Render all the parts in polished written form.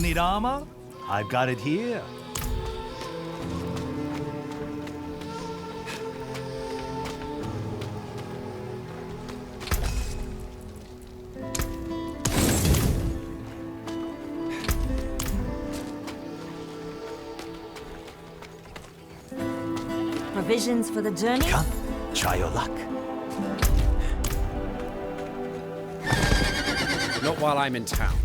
need armor? I've got it here. Provisions for the journey? Come, try your luck. Not while I'm in town.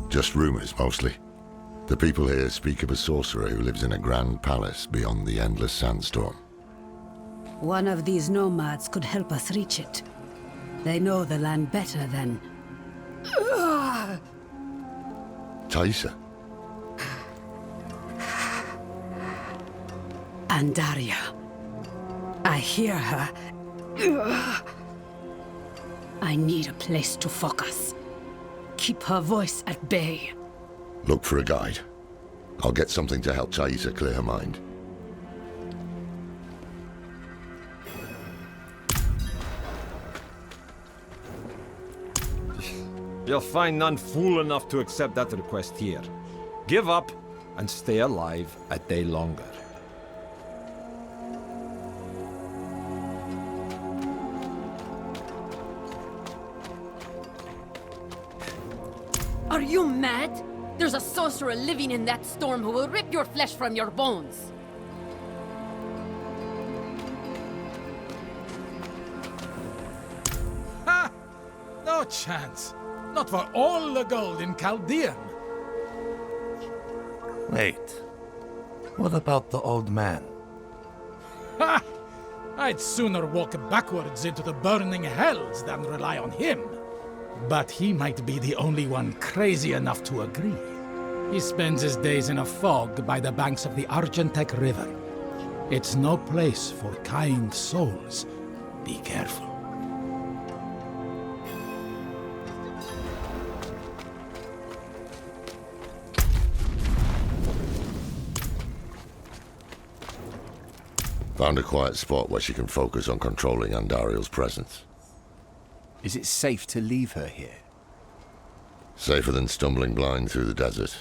Just rumors, mostly. The people here speak of a sorcerer who lives in a grand palace beyond the endless sandstorm. One of these nomads could help us reach it. They know the land better than... Taisa? Andaria. I hear her. I need a place to focus. Keep her voice at bay. Look for a guide. I'll get something to help Taisa clear her mind. You'll find none fool enough to accept that request here. Give up and stay alive a day longer. Are you mad? There's a sorcerer living in that storm who will rip your flesh from your bones. Ha! No chance. Not for all the gold in Chaldean. Wait. What about the old man? Ha! I'd sooner walk backwards into the burning hells than rely on him. But he might be the only one crazy enough to agree. He spends his days in a fog by the banks of the Argentec River. It's no place for kind souls. Be careful. Found a quiet spot where she can focus on controlling Andariel's presence. Is it safe to leave her here? Safer than stumbling blind through the desert.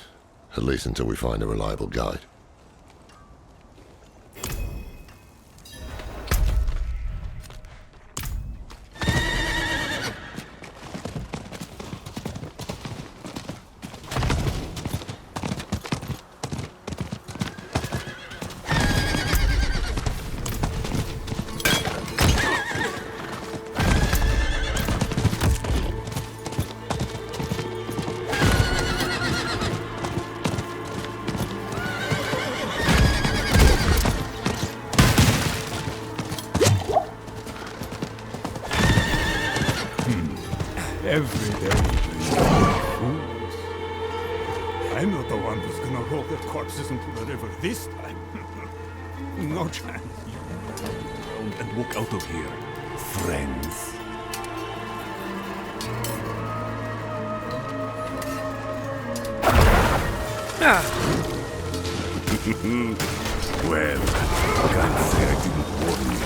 At least until we find a reliable guide. Every day, fools. I'm not the one who's gonna roll their corpses into the river this time. No chance. Turn around and walk out of here, friends. Well, can't say I didn't warn you.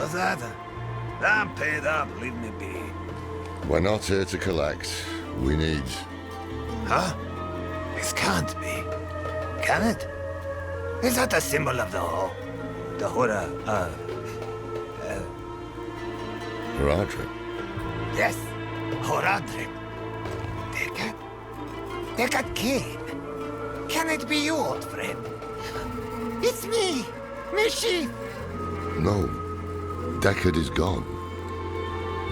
What's that? I'm paid up, leave me be. We're not here to collect. We need... Huh? This can't be. Can it? Is that the symbol of the Ho? The Hora, Haradrim. Yes, Horadrim. Deckard Kane. Can it be you, old friend? It's me, Mischief. No. Deckard is gone.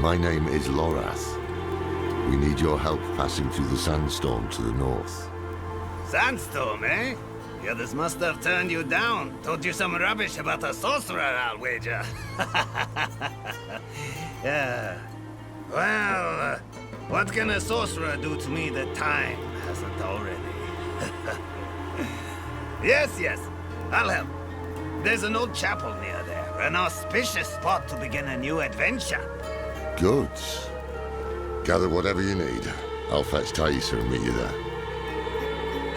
My name is Lorath. We need your help passing through the sandstorm to the north. Sandstorm, eh? Yeah, this must have turned you down. Told you some rubbish about a sorcerer, I'll wager. Yeah. Well, what can a sorcerer do to me that time hasn't already? Yes, I'll help. There's an old chapel near there, an auspicious spot to begin a new adventure. Good. Gather whatever you need. I'll fetch Thaisa and meet you there.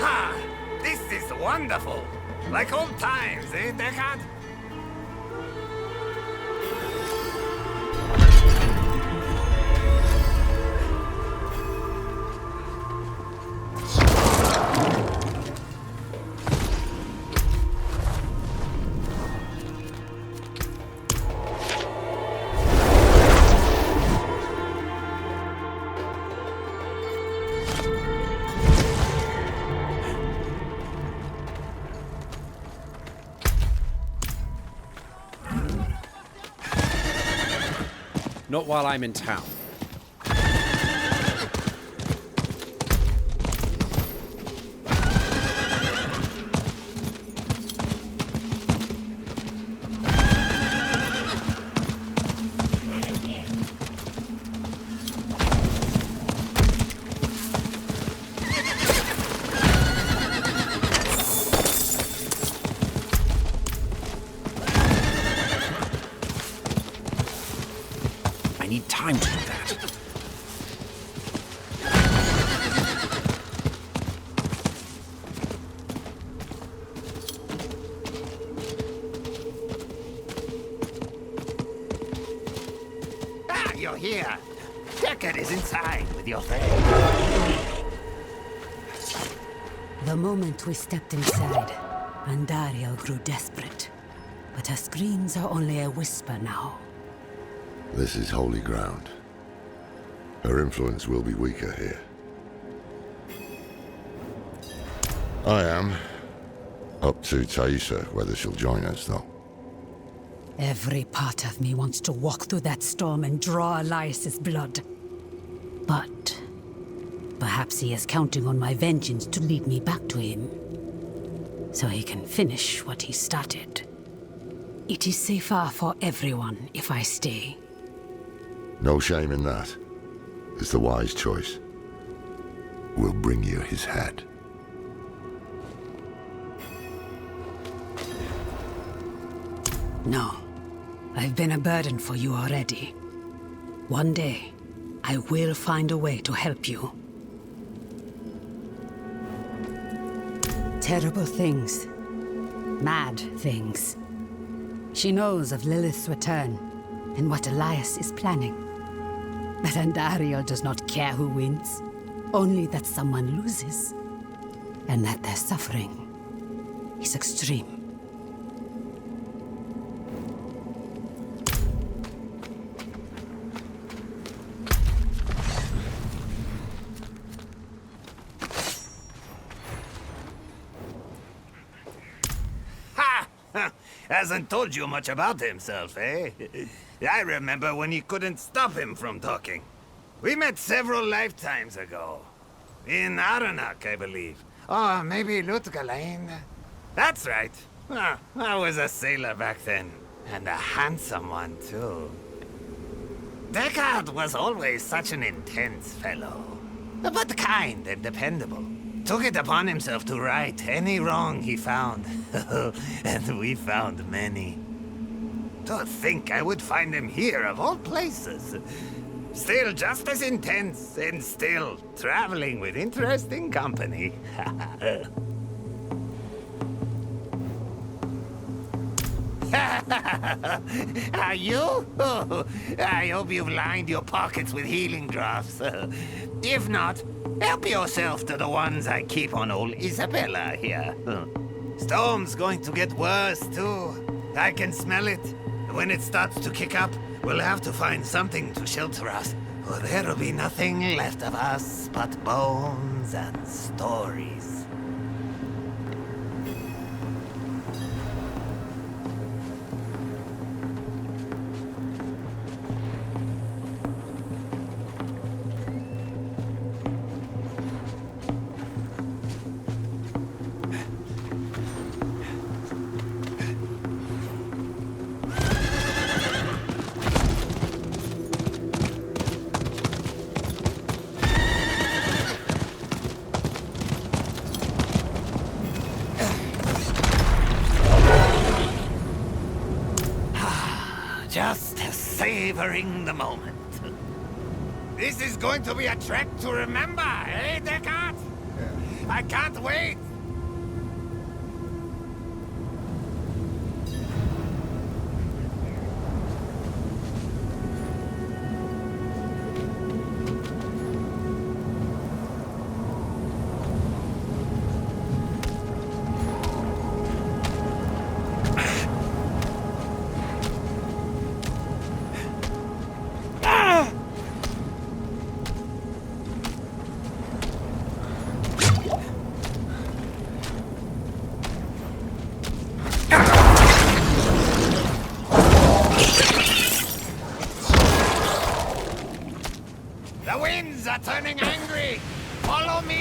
Ha! This is wonderful! Like old times, eh, Deckard? Not while I'm in town. I need time to do that. Ah, you're here. Deckard is inside with your friend. The moment we stepped inside, Andariel grew desperate. But her screams are only a whisper now. This is holy ground. Her influence will be weaker here. I am. Up to Thaisa, whether she'll join us, though. Every part of me wants to walk through that storm and draw Elias's blood. But perhaps he is counting on my vengeance to lead me back to him, so he can finish what he started. It is safer for everyone if I stay. No shame in that. It's the wise choice. We'll bring you his head. No. I've been a burden for you already. One day, I will find a way to help you. Terrible things. Mad things. She knows of Lilith's return and what Elias is planning. But Andariel does not care who wins, only that someone loses, and that their suffering is extreme. Ha! Hasn't told you much about himself, eh? I remember when you couldn't stop him from talking. We met several lifetimes ago. In Aranak, I believe. Or maybe Lutgalain. That's right. I was a sailor back then. And a handsome one, too. Deckard was always such an intense fellow. But kind and dependable. Took it upon himself to right any wrong he found. And we found many. To think I would find him here, of all places. Still just as intense, and still traveling with interesting company. Are you? Oh, I hope you've lined your pockets with healing drafts. If not, help yourself to the ones I keep on old Isabella here. Storm's going to get worse, too. I can smell it. When it starts to kick up, we'll have to find something to shelter us, or there'll be nothing left of us but bones and stories. Just savoring the moment. This is going to be a trek to remember, eh, Descartes? I can't wait! The winds are turning angry! Follow me!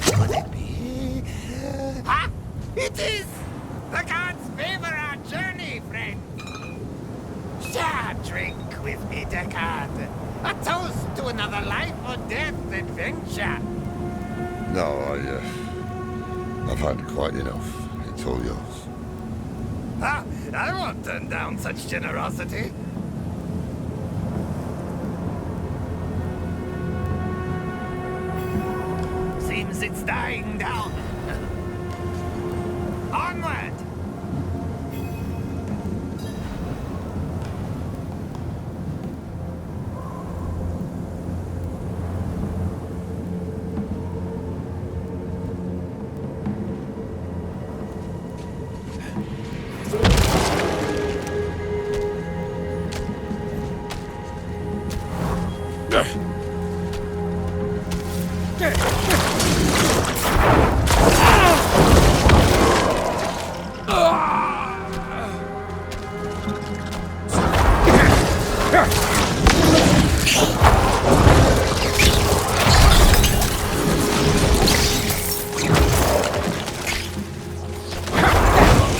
Could it be? Ah! It is! The gods favor our journey, friend! Share a drink with me, Descartes. A toast to another life or death adventure. No, I've had quite enough. It's all yours. Ah, I won't turn down such generosity. Seems it's dying down. Onward!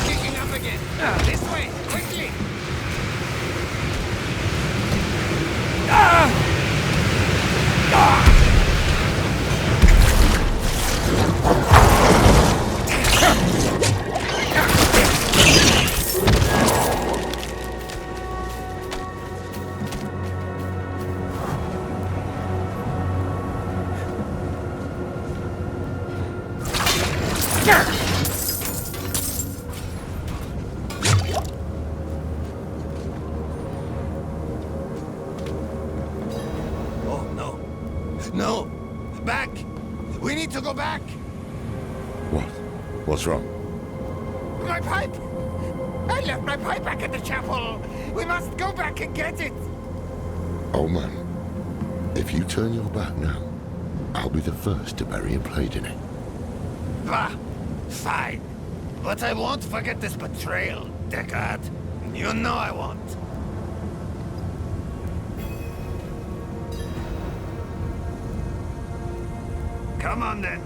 Kicking up again. This way, quickly! Oh, no. No! Back! We need to go back! What? What's wrong? My pipe! I left my pipe back at the chapel! We must go back and get it! Oh man, if you turn your back now, I'll be the first to bury a blade in it. Bah! Fine. But I won't forget this betrayal, Descartes. You know I won't. Come on then.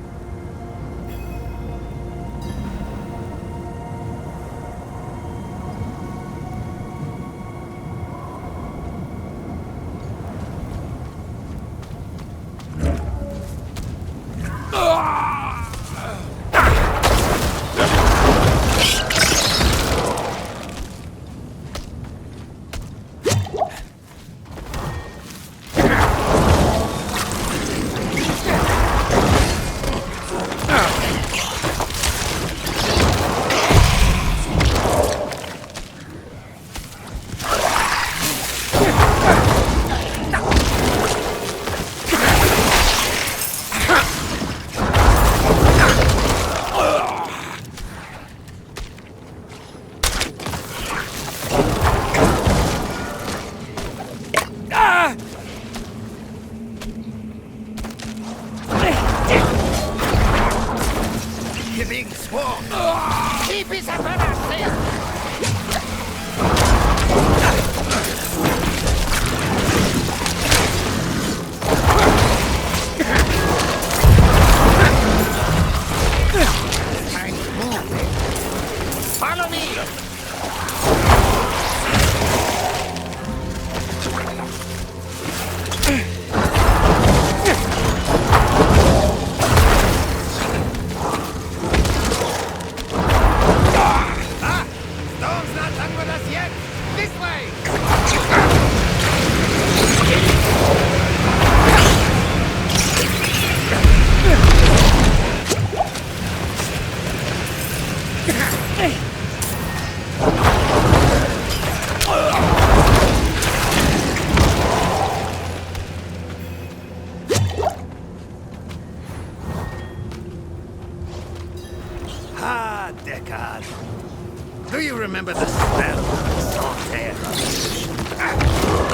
Do you remember the smell of salt air?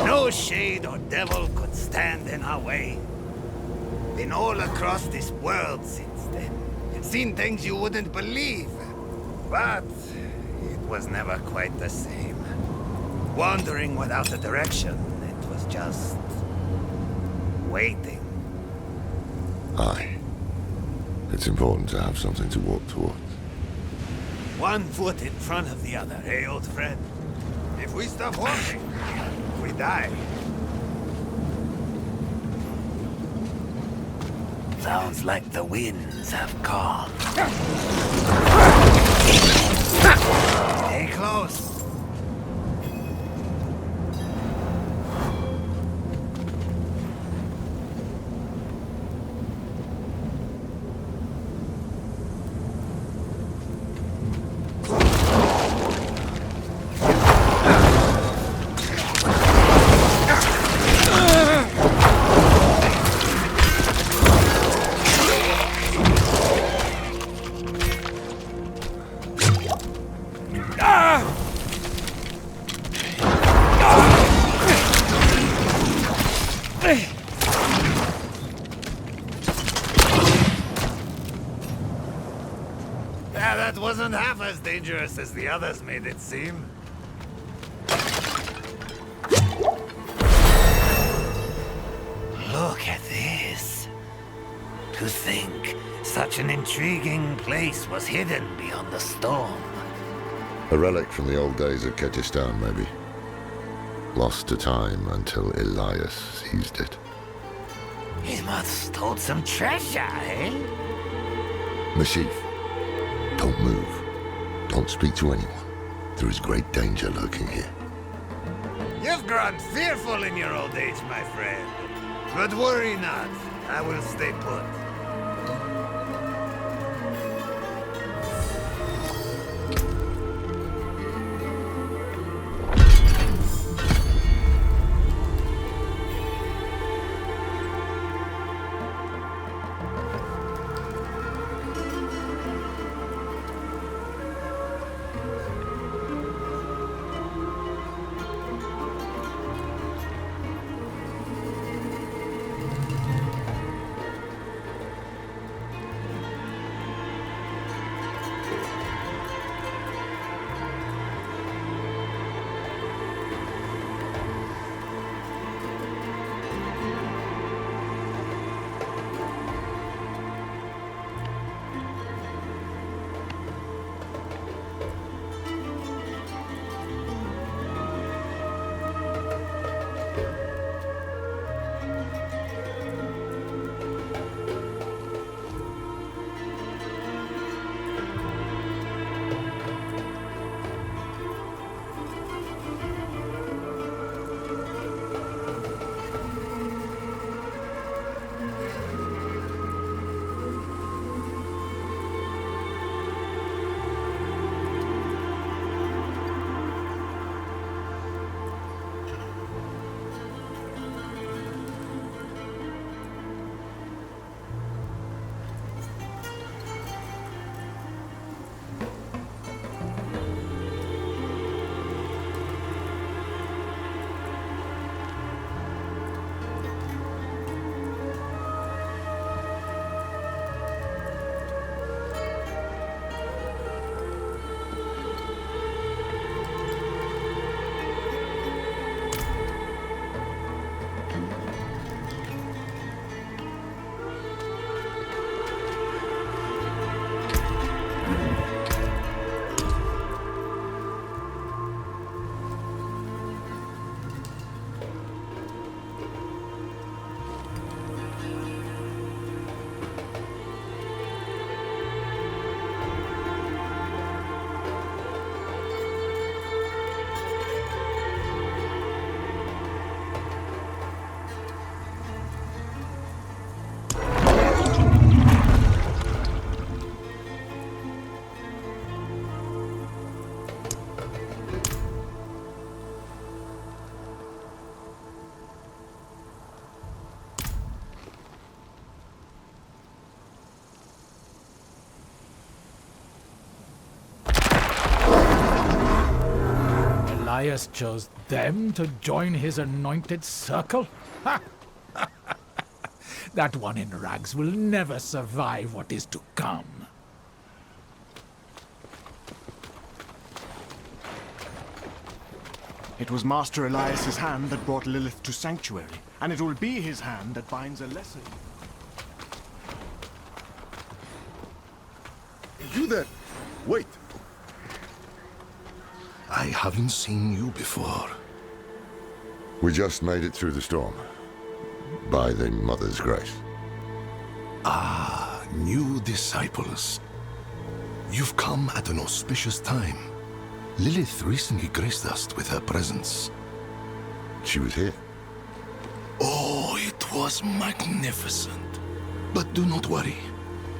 No shade or devil could stand in our way. Been all across this world since then. Seen things you wouldn't believe. But it was never quite the same. Wandering without a direction, it was just waiting. Aye. It's important to have something to walk towards. One foot in front of the other, eh, old friend? If we stop walking, we die. Sounds like the winds have calmed. Stay close. That wasn't half as dangerous as the others made it seem. Look at this. To think such an intriguing place was hidden beyond the storm. A relic from the old days of Ketistan, maybe. Lost to time until Elias seized it. He must hold some treasure, eh? Mashif, don't move. Don't speak to anyone. There is great danger lurking here. You've grown fearful in your old age, my friend. But worry not. I will stay put. Elias chose them to join his anointed circle? Ha! That one in rags will never survive what is to come. It was Master Elias's hand that brought Lilith to Sanctuary, and it will be his hand that binds a lesser. You there! Wait! I haven't seen you before. We just made it through the storm. By the Mother's grace. Ah, new disciples. You've come at an auspicious time. Lilith recently graced us with her presence. She was here. Oh, it was magnificent. But do not worry.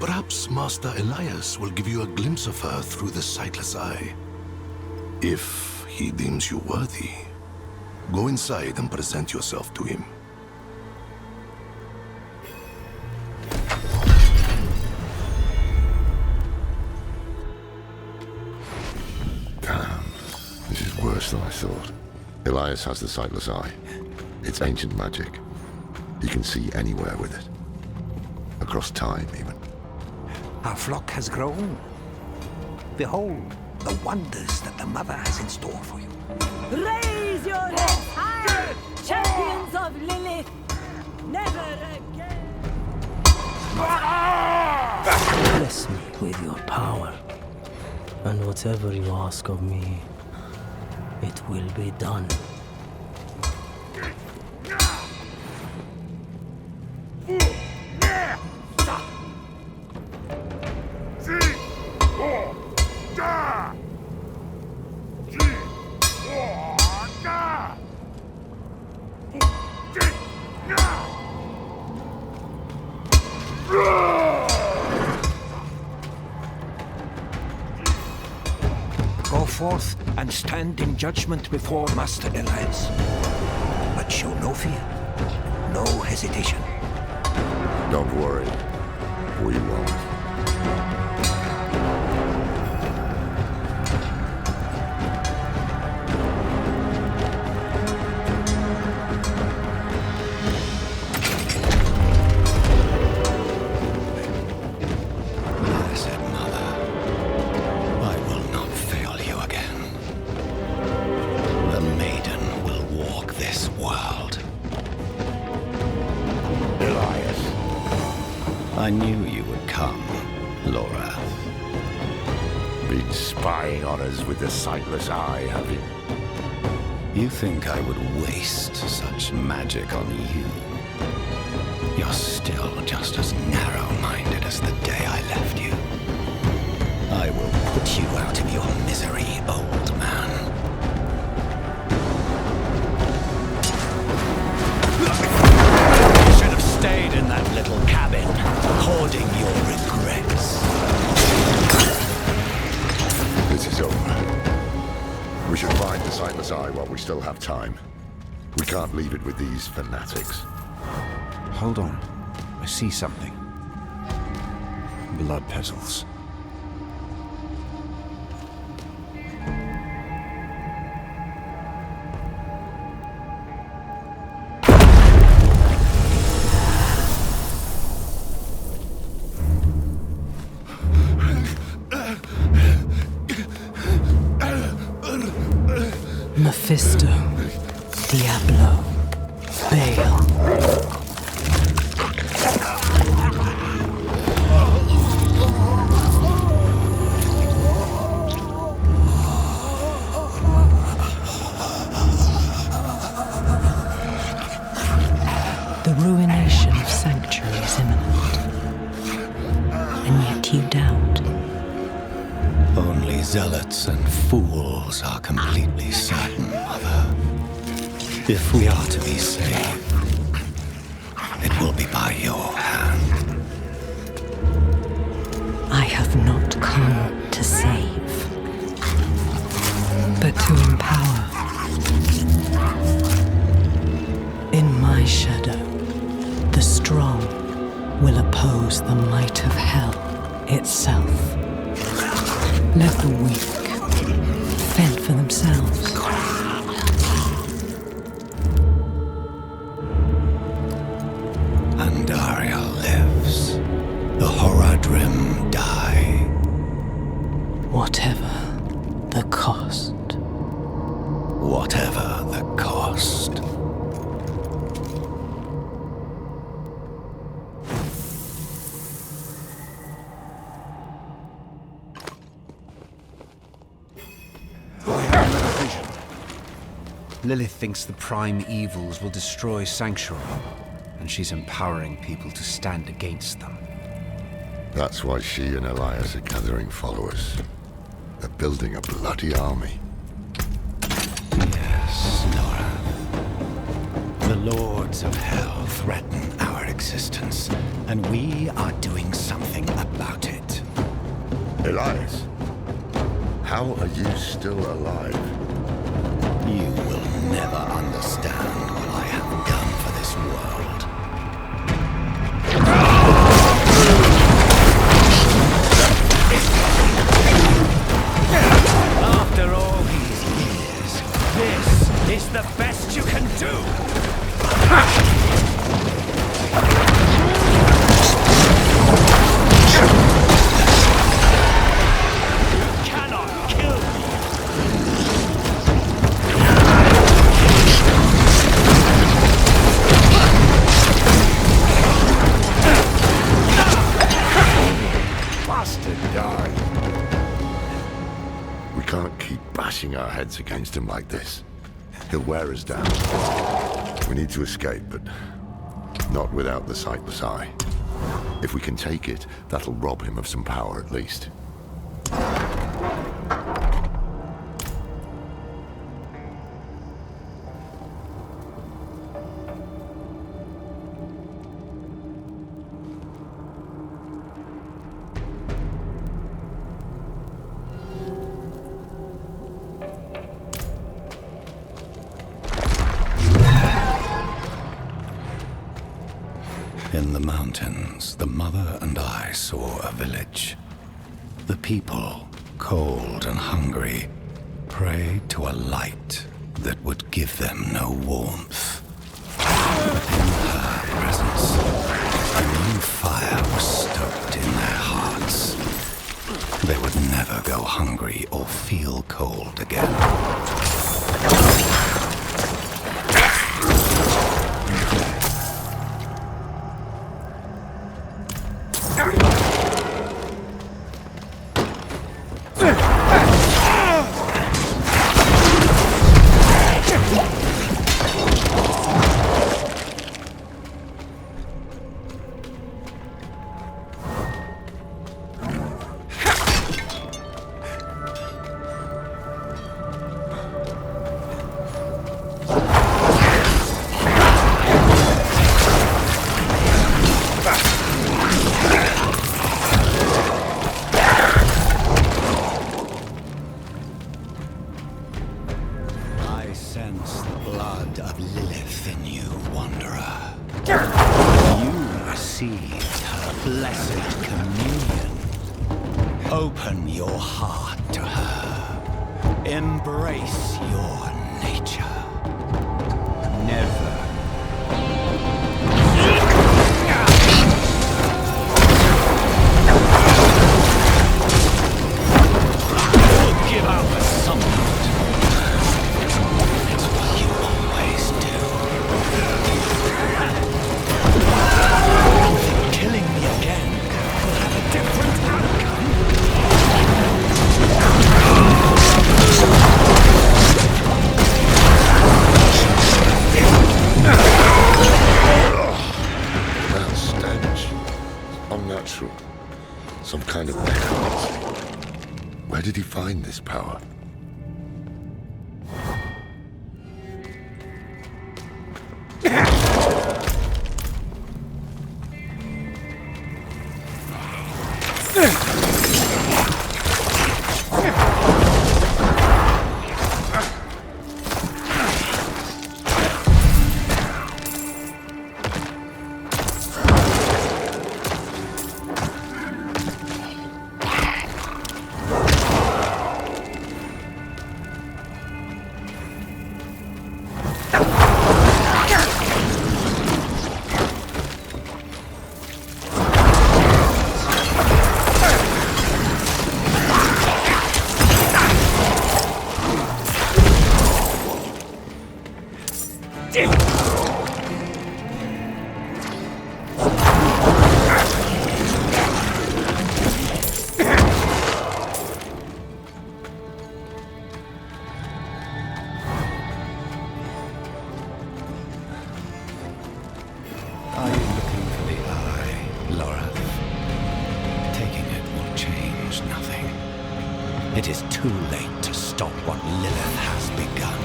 Perhaps Master Elias will give you a glimpse of her through the sightless eye. If he deems you worthy, go inside and present yourself to him. Damn. This is worse than I thought. Elias has the sightless eye. It's ancient magic. He can see anywhere with it. Across time, even. Our flock has grown. Behold the wonders that the Mother has in store for you. Raise your heads high, champions of Lilith! Never again! Bless me with your power, and whatever you ask of me, it will be done. Go forth and stand in judgment before Master Elias. But show no fear, no hesitation. Don't worry. We won't. I knew you would come, Laura. Been spying on us with the sightless eye, have you? You think I would waste such magic on you? You're still just as narrow-minded as the day I left you. I will put you out of your misery, old man. You should have stayed in that little cabin, hoarding your regrets. This is over. We should find the sightless eye while we still have time. We can't leave it with these fanatics. Hold on. I see something. Blood petals. Mephisto, Diablo, Baal. The ruination of Sanctuary is imminent, and yet you doubt. Only zealots and fools are completely certain, Mother. If we are to be saved, it will be by your hand. I have not come to save, but to empower. In my shadow, the strong will oppose the might of hell itself. Let the weak fend for themselves. Eldrim die. Whatever the cost. Whatever the cost. Lilith thinks the prime evils will destroy Sanctuary, and she's empowering people to stand against them. That's why she and Elias are gathering followers. They're building a bloody army. Yes, Nora. The Lords of Hell threaten our existence, and we are doing something about it. Elias, how are you still alive? You will never understand what I have done for this world. After all these years, this is the best you can do! You cannot kill me! Bastard died. We can't keep bashing our heads against him like this. He'll wear us down. We need to escape, but not without the sightless eye. If we can take it, that'll rob him of some power at least. In the mountains, the mother and I saw a village. The people, cold and hungry, prayed to a light that would give them no warmth. In her presence, a new fire was stoked in their hearts. They would never go hungry or feel cold again. Sense the blood of Lilith in you, Wanderer. You received her blessed communion. Open your heart to her. Embrace your nature. Never. You'll give out the something. Unnatural. Some kind of necromancy. Where did he find this power? Are you looking for the eye, Laura? Taking it will change nothing. It is too late to stop what Lilith has begun.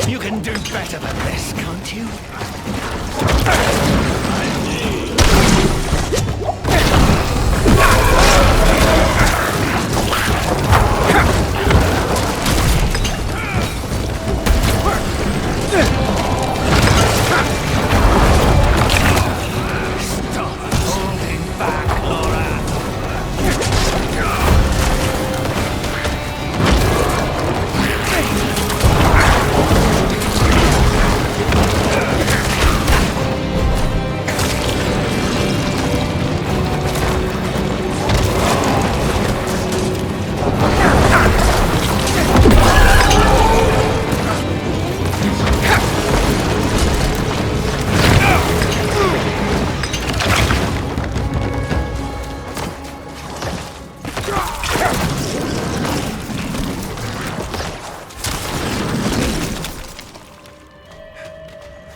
You can do better than this, can't you? Stop holding back, Laura.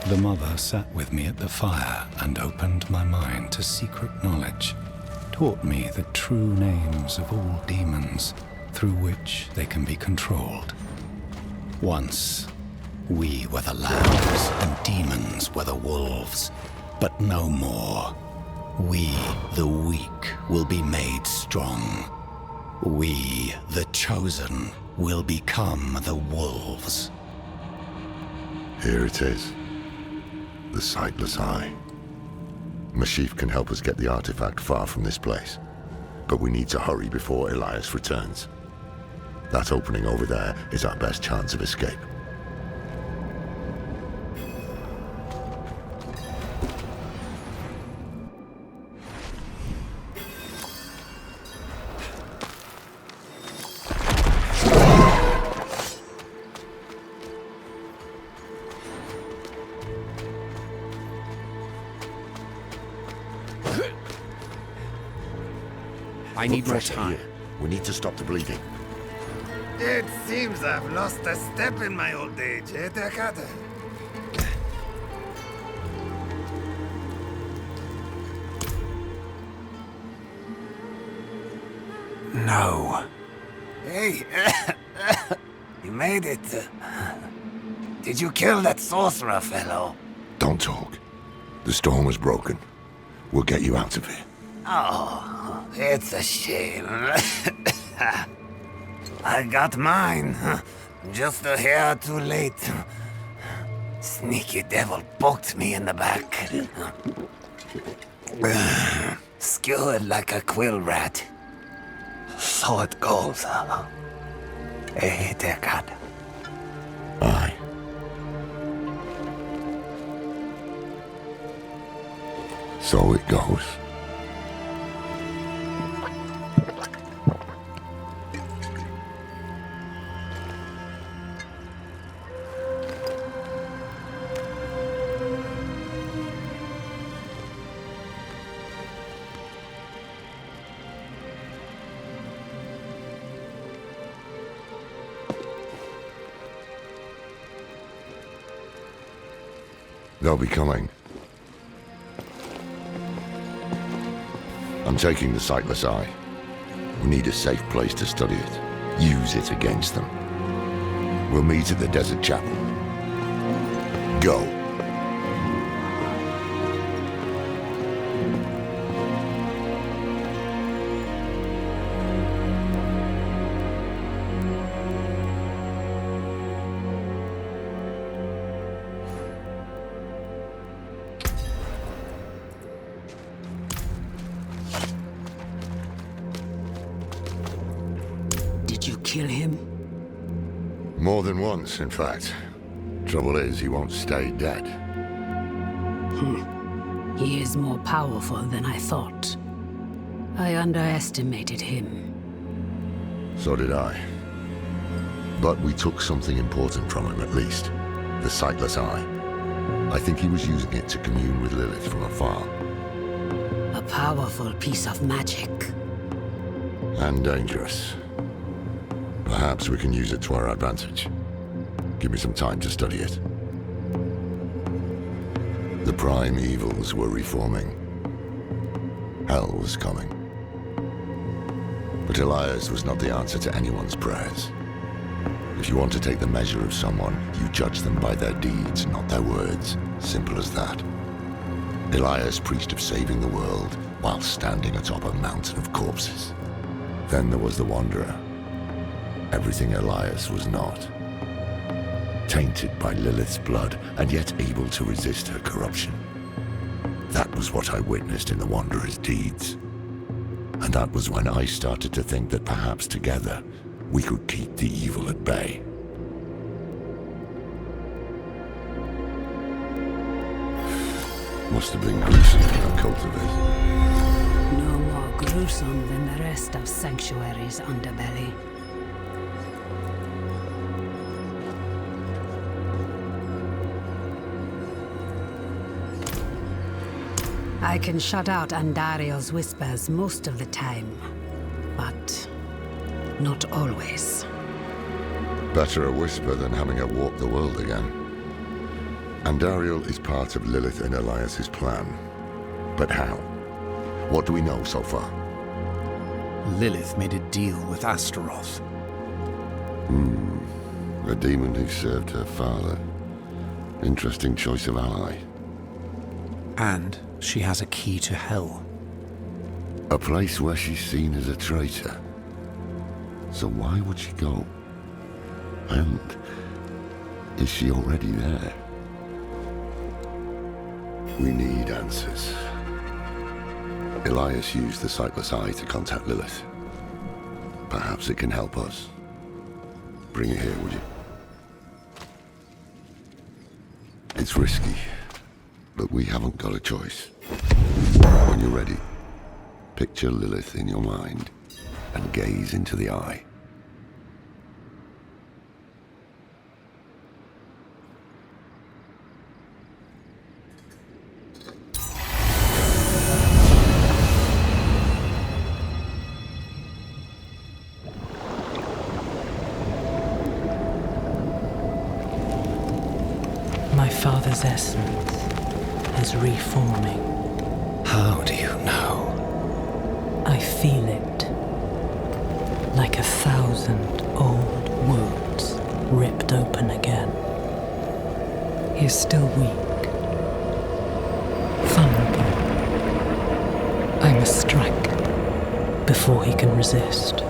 The mother sat with me at the fire and opened my mind to secret knowledge, taught me the true names of all demons through which they can be controlled. Once, we were the lambs and demons were the wolves, but no more. We, the weak, will be made strong. We, the chosen, will become the wolves. Here it is. The Sightless Eye. Mashif can help us get the artifact far from this place, but we need to hurry before Elias returns. That opening over there is our best chance of escape. I need more time. We need to stop the bleeding. It seems I've lost a step in my old age, eh, Takata? No. Hey, you made it. Did you kill that sorcerer fellow? Don't talk. The storm was broken. We'll get you out of here. Oh, it's a shame. I got mine. Just a hair too late. Sneaky devil poked me in the back. Skewered like a quill rat. So it goes. Hey, Deckard. Aye. So it goes. They'll be coming. I'm taking the Sightless Eye. We need a safe place to study it. Use it against them. We'll meet at the Desert Chapel. Go. Kill him? More than once, in fact. Trouble is, he won't stay dead. He is more powerful than I thought. I underestimated him. So did I. But we took something important from him, at least. The Sightless Eye. I think he was using it to commune with Lilith from afar. A powerful piece of magic. And dangerous. Perhaps we can use it to our advantage. Give me some time to study it. The prime evils were reforming. Hell was coming. But Elias was not the answer to anyone's prayers. If you want to take the measure of someone, you judge them by their deeds, not their words. Simple as that. Elias preached of saving the world while standing atop a mountain of corpses. Then there was the Wanderer. Everything Elias was not. Tainted by Lilith's blood, and yet able to resist her corruption. That was what I witnessed in the Wanderer's deeds. And that was when I started to think that perhaps together, we could keep the evil at bay. Must have been gruesome in that cultivate. No more gruesome than the rest of Sanctuary's underbelly. I can shut out Andario's whispers most of the time, but not always. Better a whisper than having her walk the world again. Andariel is part of Lilith and Elias's plan. But how? What do we know so far? Lilith made a deal with Astaroth. A demon who served her father. Interesting choice of ally. And she has a key to Hell. A place where she's seen as a traitor. So why would she go? And is she already there? We need answers. Elias used the Sightless Eye to contact Lilith. Perhaps it can help us. Bring it here, would you? It's risky, but we haven't got a choice. When you're ready, picture Lilith in your mind and gaze into the eye. My father's essence is reforming. How do you know? I feel it. Like 1,000 old wounds ripped open again. He is still weak. Vulnerable. I must strike before he can resist.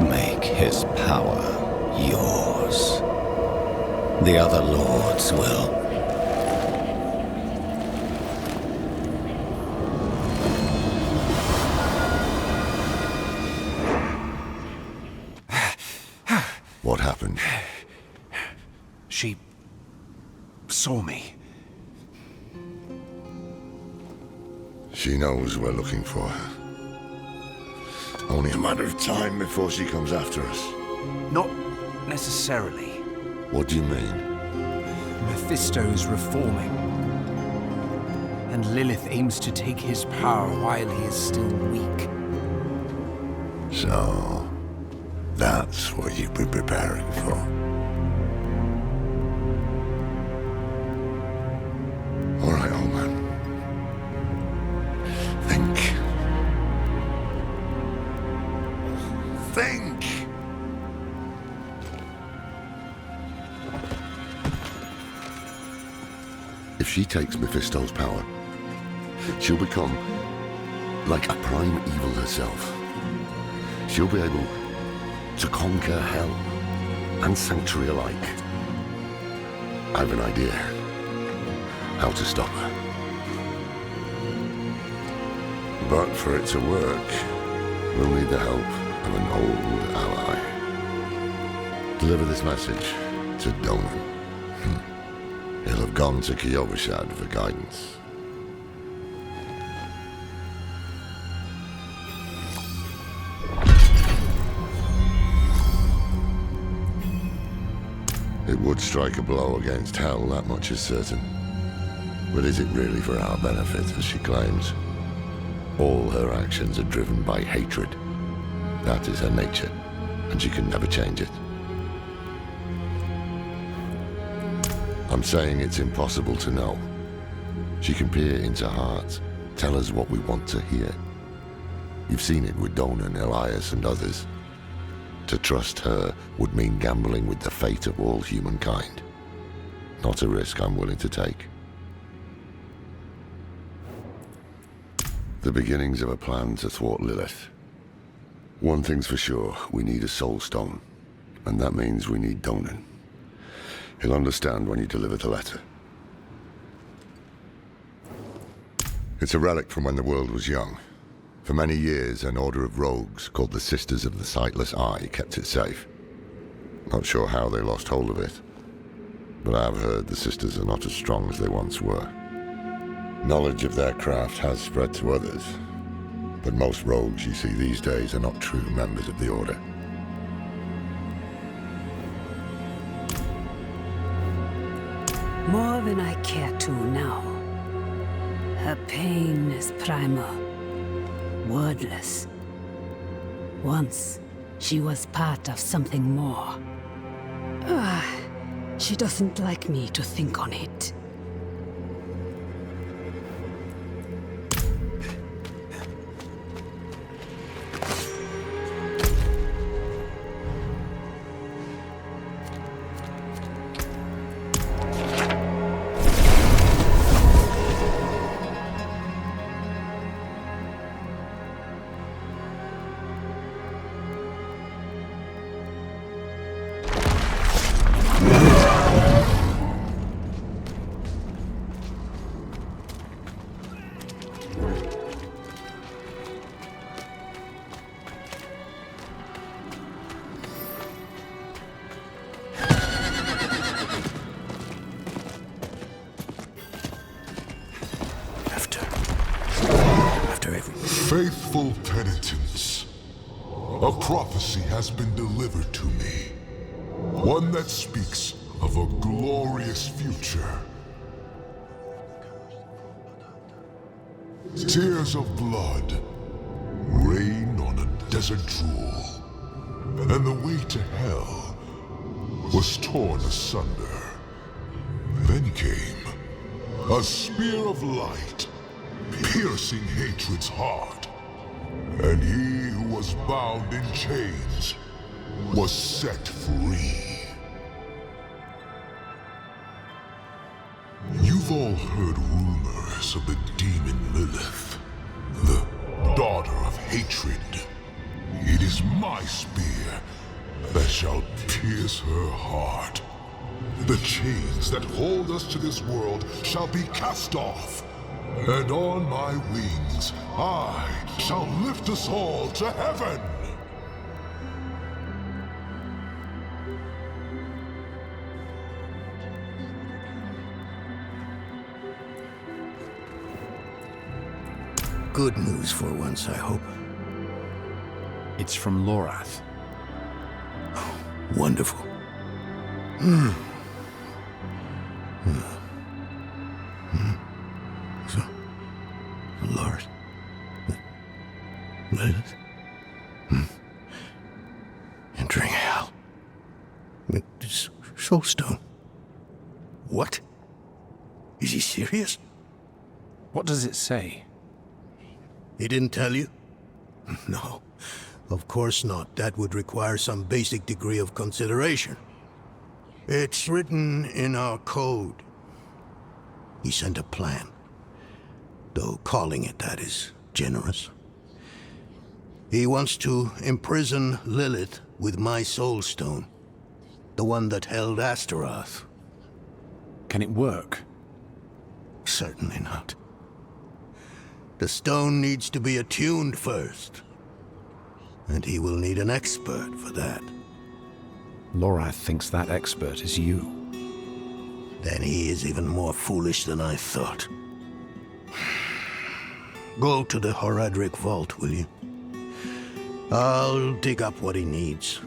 Make his power yours. The other lords will. What happened? She saw me. She knows we're looking for her. Only a matter of time before she comes after us. Not necessarily. What do you mean? Mephisto's reforming. And Lilith aims to take his power while he is still weak. So, that's what you've been preparing for. All right, old man. Think. Think! If she takes Mephisto's power, she'll become like a prime evil herself. She'll be able to conquer Hell and Sanctuary alike. I have an idea how to stop her. But for it to work, we'll need the help of an old ally. Deliver this message to Donan. He'll have gone to Kyovashad for guidance. It would strike a blow against Hell, that much is certain. But is it really for our benefit, as she claims? All her actions are driven by hatred. That is her nature, and she can never change it. I'm saying it's impossible to know. She can peer into hearts, tell us what we want to hear. You've seen it with Donan, Elias, and others. To trust her would mean gambling with the fate of all humankind. Not a risk I'm willing to take. The beginnings of a plan to thwart Lilith. One thing's for sure, we need a soul stone. And that means we need Donan. He'll understand when you deliver the letter. It's a relic from when the world was young. For many years, an order of rogues called the Sisters of the Sightless Eye kept it safe. Not sure how they lost hold of it, but I've heard the Sisters are not as strong as they once were. Knowledge of their craft has spread to others, but most rogues you see these days are not true members of the Order. More than I care to now. Her pain is primal, wordless. Once, she was part of something more. She doesn't like me to think on it. Faithful penitents, a prophecy has been delivered to me. One that speaks of a glorious future. Tears of blood rain on a desert drool, and the way to hell was torn asunder. Then came a spear of light, piercing hatred's heart, and he who was bound in chains was set free. You've all heard rumors of the demon Lilith, the daughter of hatred. It is my spear that shall pierce her heart. The chains that hold us to this world shall be cast off, and on my wings I shall lift us all to heaven! Good news for once, I hope. It's from Lorath. Wonderful. So, Lord, Lilith, entering hell. Soulstone. What? Is he serious? What does it say? He didn't tell you? No, of course not. That would require some basic degree of consideration. It's written in our code. He sent a plan, though calling it that is generous. He wants to imprison Lilith with my soulstone, the one that held Astaroth. Can it work? Certainly not. The stone needs to be attuned first, and he will need an expert for that. Lorath thinks that expert is you. Then he is even more foolish than I thought. Go to the Horadric vault, will you? I'll dig up what he needs.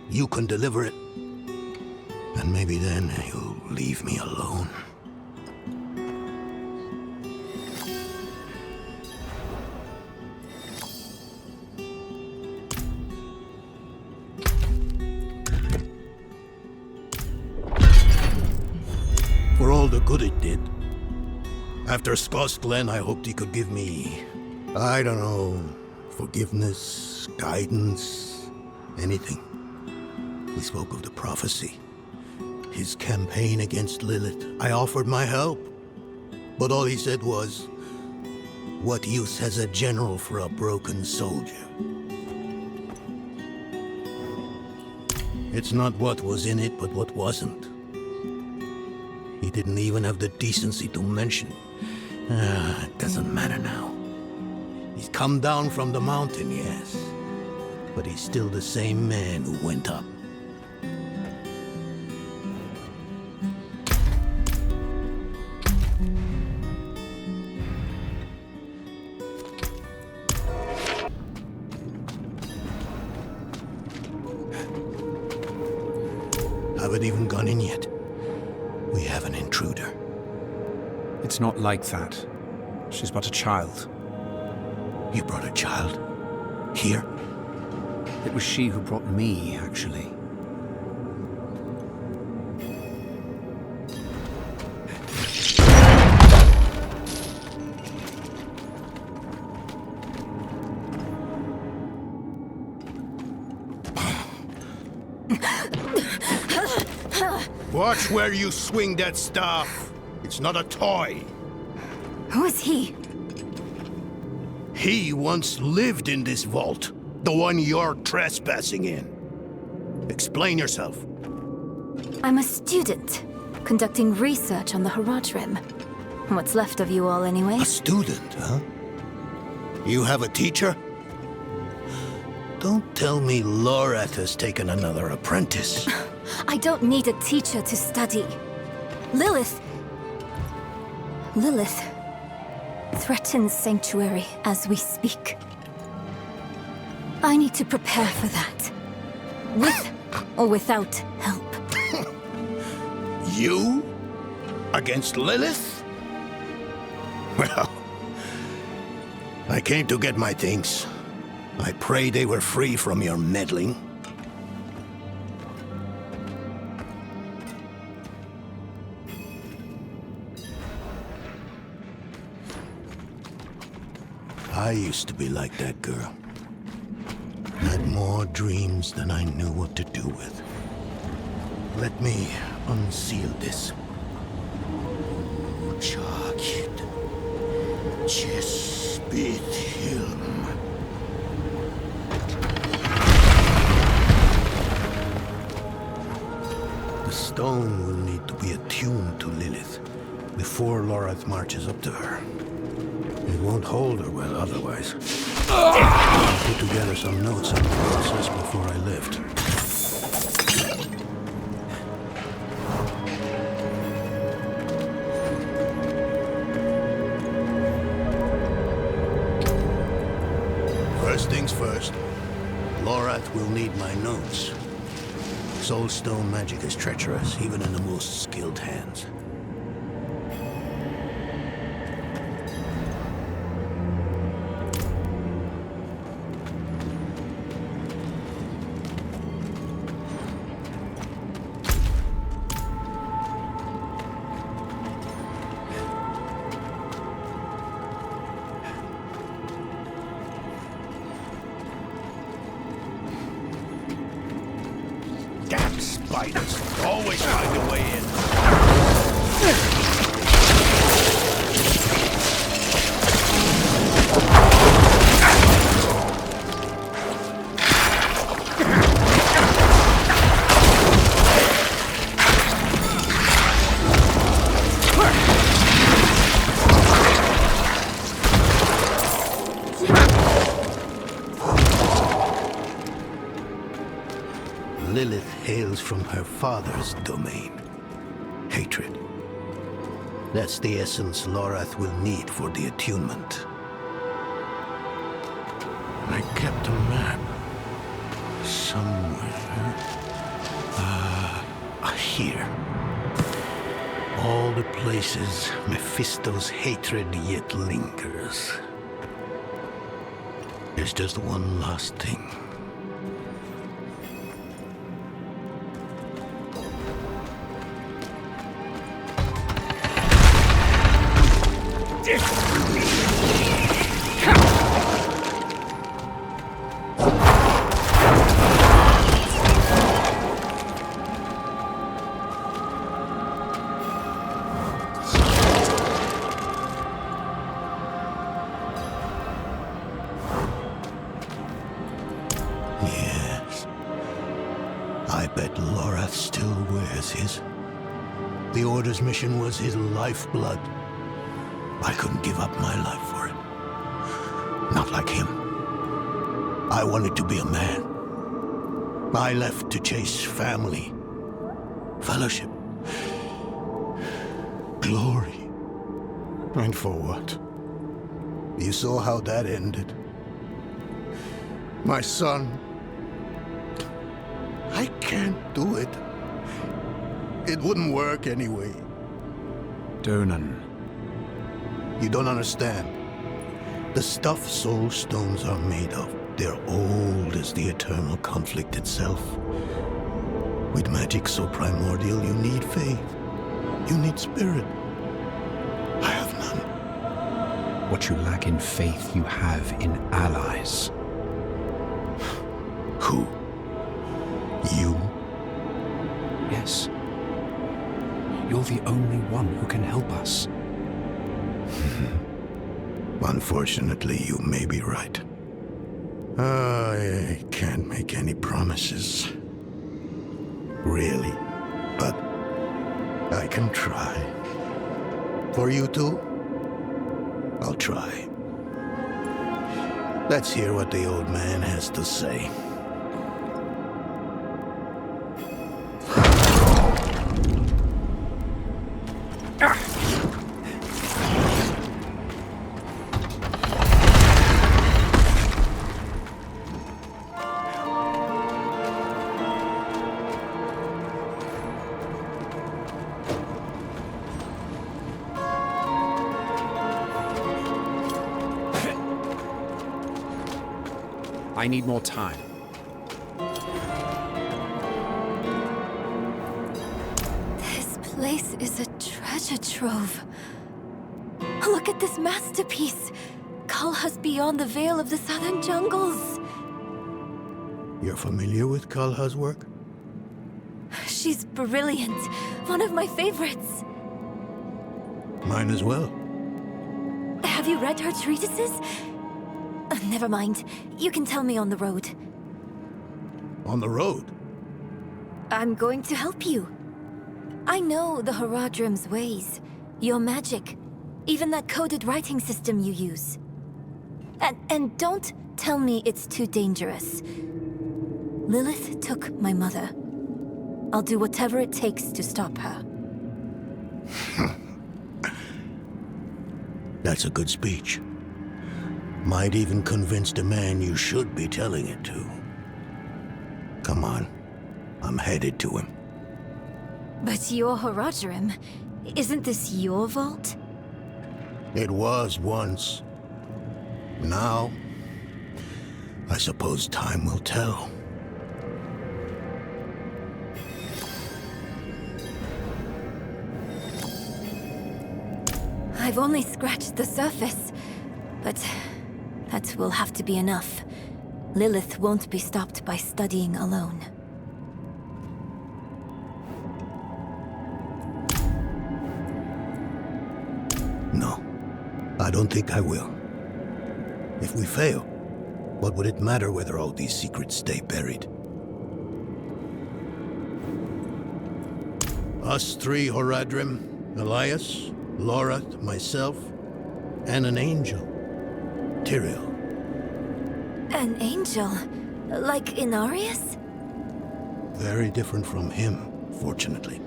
You can deliver it, and maybe then he'll leave me alone. the good it did. After Scott's Glen, I hoped he could give me, I don't know, forgiveness, guidance, anything. He spoke of the prophecy, his campaign against Lilith. I offered my help, but all he said was, "What use has a general for a broken soldier?" It's not what was in it, but what wasn't. He didn't even have the decency to mention. It doesn't matter now. He's come down from the mountain, yes, but he's still the same man who went up. Haven't even gone in yet. We have an intruder. It's not like that. She's but a child. You brought a child? Here? It was she who brought me, actually. Watch where you swing that staff. It's not a toy. Who is he? He once lived in this vault. The one you're trespassing in. Explain yourself. I'm a student, conducting research on the Haraj Rim. What's left of you all, anyway? A student, huh? You have a teacher? Don't tell me Lorath has taken another apprentice. I don't need a teacher to study. Lilith threatens Sanctuary as we speak. I need to prepare for that. With or without help. You? Against Lilith? Well, I came to get my things. I pray they were free from your meddling. I used to be like that girl. Had more dreams than I knew what to do with. Let me unseal this. Chakid. Chespit Hilm. The stone will need to be attuned to Lilith before Lorath marches up to her. It won't hold her well otherwise. I put together some notes on the process before I left. First things first, Lorath will need my notes. Soulstone magic is treacherous, even in the most skilled hands. Damn spiders! Always find a way in. Lilith hails from her father's domain. Hatred. That's the essence Lorath will need for the attunement. I kept a map. Somewhere. Here. All the places Mephisto's hatred yet lingers. There's just one last thing. Yes. I bet Lorath still wears his. The Order's mission was his lifeblood. I couldn't give up my life for it. Not like him. I wanted to be a man. I left to chase family, fellowship, glory. And for what? You saw how that ended. My son. I can't do it. It wouldn't work anyway. Donan. You don't understand. The stuff soul stones are made of, they're old as the eternal conflict itself. With magic so primordial, you need faith. You need spirit. I have none. What you lack in faith, you have in allies. Who? You? Yes. You're the only one who can help us. Unfortunately, you may be right. I can't make any promises. Really. But I can try. For you two, I'll try. Let's hear what the old man has to say. I need more time. This place is a treasure trove. Look at this masterpiece. Kalha's beyond the veil of the southern jungles. You're familiar with Kalha's work? She's brilliant. One of my favorites. Mine as well. Have you read her treatises? Never mind. You can tell me on the road. On the road? I'm going to help you. I know the Horadrim's ways, your magic, even that coded writing system you use. And don't tell me it's too dangerous. Lilith took my mother. I'll do whatever it takes to stop her. That's a good speech. Might even convince the man you should be telling it to. Come on. I'm headed to him. But you're Horadrim. Isn't this your vault? It was once. Now, I suppose time will tell. I've only scratched the surface, but that will have to be enough. Lilith won't be stopped by studying alone. No, I don't think I will. If we fail, what would it matter whether all these secrets stay buried? Us three, Horadrim, Elias, Lorath, myself, and an angel. Tyrael. An angel? Like Inarius? Very different from him, fortunately.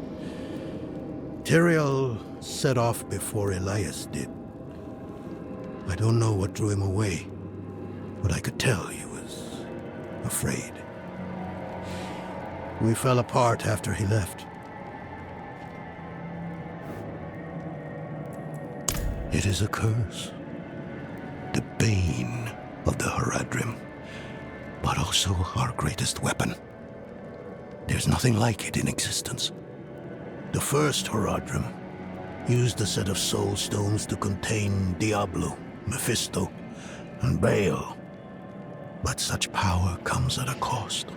Tyrael set off before Elias did. I don't know what drew him away, but I could tell he was afraid. We fell apart after he left. It is a curse. The bane of the Horadrim, but also our greatest weapon. There's nothing like it in existence. The first Horadrim used a set of soul stones to contain Diablo, Mephisto, and Baal. But such power comes at a cost.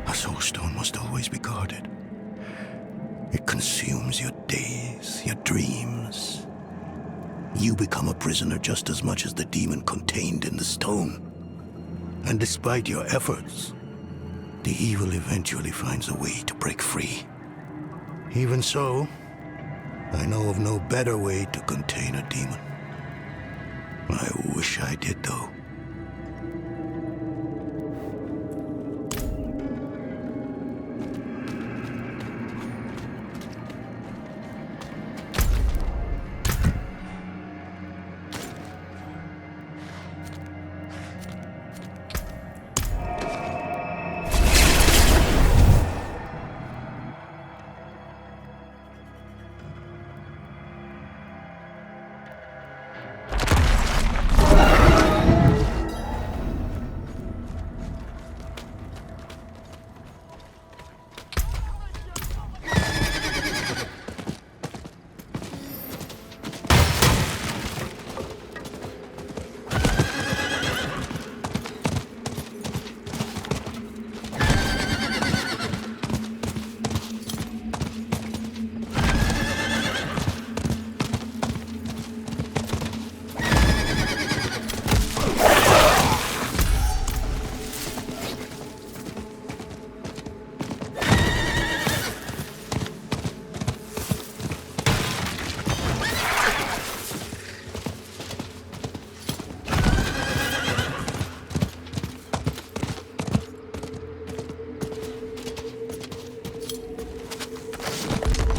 A soul stone must always be guarded. It consumes your days, your dreams, you become a prisoner just as much as the demon contained in the stone. And despite your efforts, the evil eventually finds a way to break free. Even so, I know of no better way to contain a demon. I wish I did, though.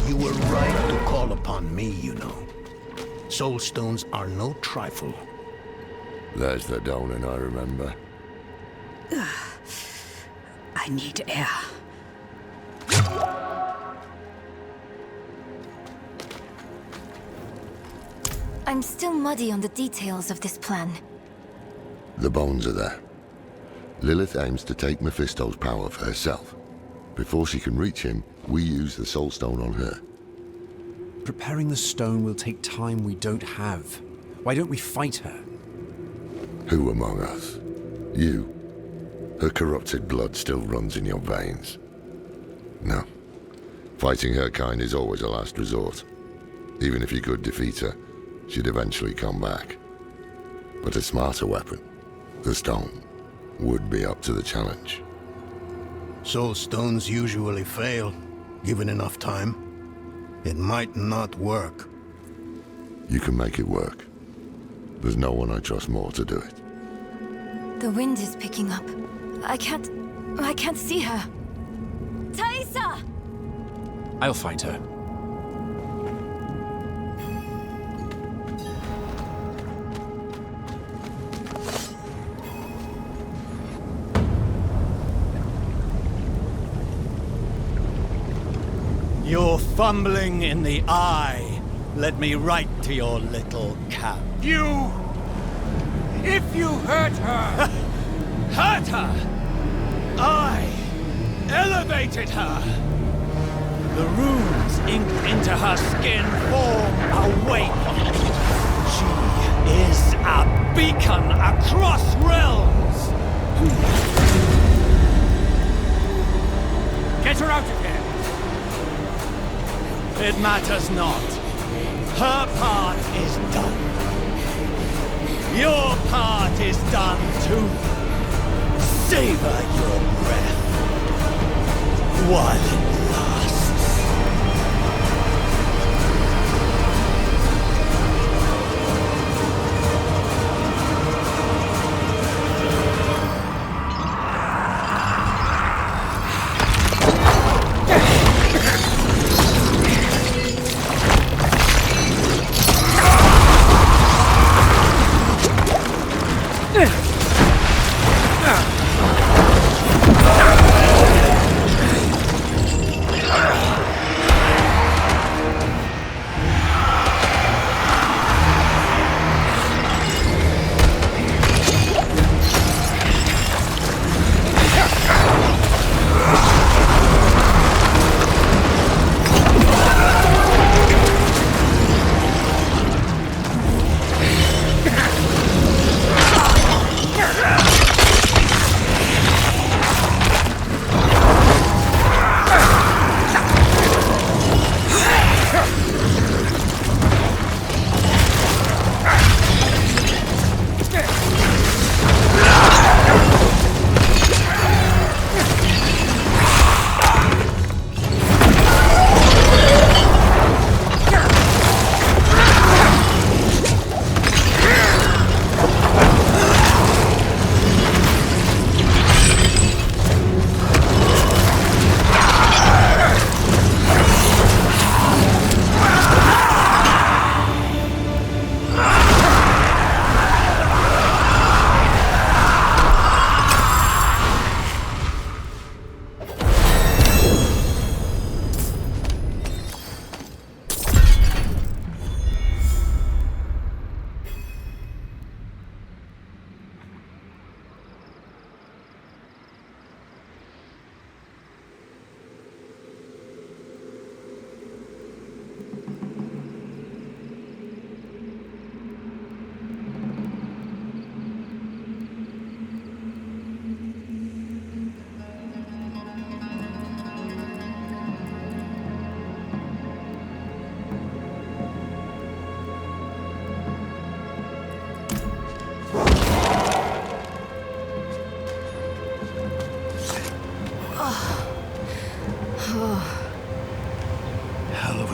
You were right to call upon me, you know. Soul stones are no trifle. There's the Donan I remember. I need air. I'm still muddy on the details of this plan. The bones are there. Lilith aims to take Mephisto's power for herself. Before she can reach him, we use the Soul Stone on her. Preparing the stone will take time we don't have. Why don't we fight her? Who among us? You. Her corrupted blood still runs in your veins. No. Fighting her kind is always a last resort. Even if you could defeat her, she'd eventually come back. But a smarter weapon, the stone, would be up to the challenge. Soul stones usually fail, given enough time. It might not work. You can make it work. There's no one I trust more to do it. The wind is picking up. I can't see her. Thaisa! I'll find her. You're fumbling in the eye. Let me write to your little cap. You! If you hurt her! Hurt her! I elevated her! The runes inked into her skin form awake. She is a beacon across realms! Get her out of here! It matters not. Her part is done. Your part is done too. Savor your breath while it lasts.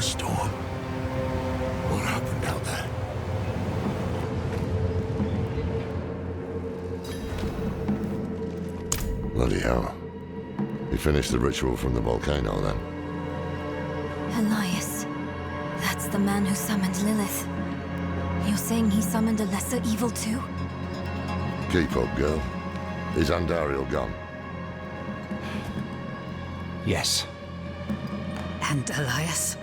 a storm. What happened out there? Bloody hell. You finished the ritual from the volcano, then? Elias. That's the man who summoned Lilith. You're saying he summoned a lesser evil too? Keep up, girl. Is Andariel gone? Yes. And Elias?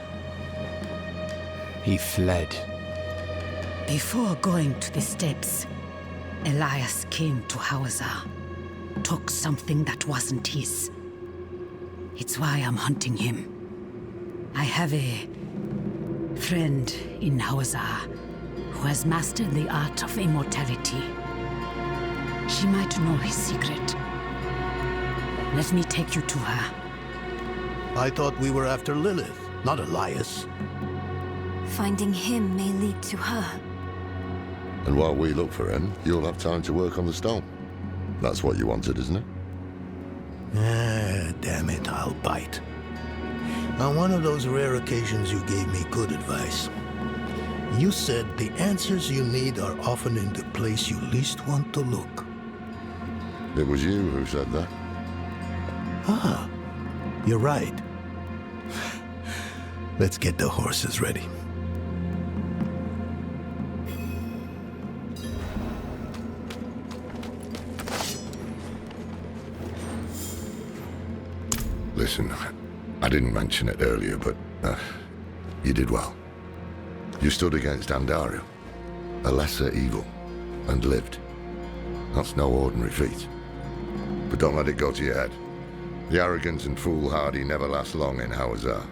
He fled. Before going to the steps, Elias came to Hawazar, took something that wasn't his. It's why I'm hunting him. I have a friend in Hawazar who has mastered the art of immortality. She might know his secret. Let me take you to her. I thought we were after Lilith, not Elias. Finding him may lead to her. And while we look for him, you'll have time to work on the stone. That's what you wanted, isn't it? Ah, damn it, I'll bite. On one of those rare occasions you gave me good advice. You said the answers you need are often in the place you least want to look. It was you who said that. Ah, you're right. Let's get the horses ready. Listen, I didn't mention it earlier, but you did well. You stood against Andariel, a lesser evil, and lived. That's no ordinary feat. But don't let it go to your head. The arrogant and foolhardy never last long in Hawazar.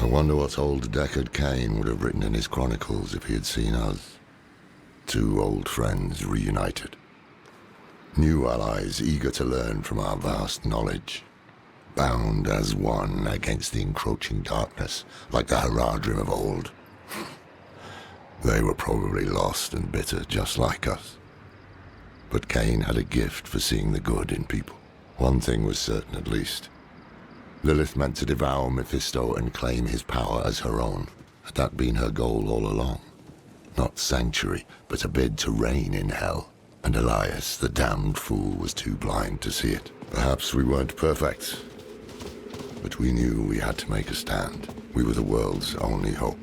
I wonder what old Deckard Cain would have written in his chronicles if he had seen us. Two old friends reunited. New allies eager to learn from our vast knowledge. Bound as one against the encroaching darkness, like the Haradrim of old. They were probably lost and bitter, just like us. But Cain had a gift for seeing the good in people. One thing was certain, at least. Lilith meant to devour Mephisto and claim his power as her own. Had that been her goal all along? Not sanctuary, but a bid to reign in hell. And Elias, the damned fool, was too blind to see it. Perhaps we weren't perfect, but we knew we had to make a stand. We were the world's only hope.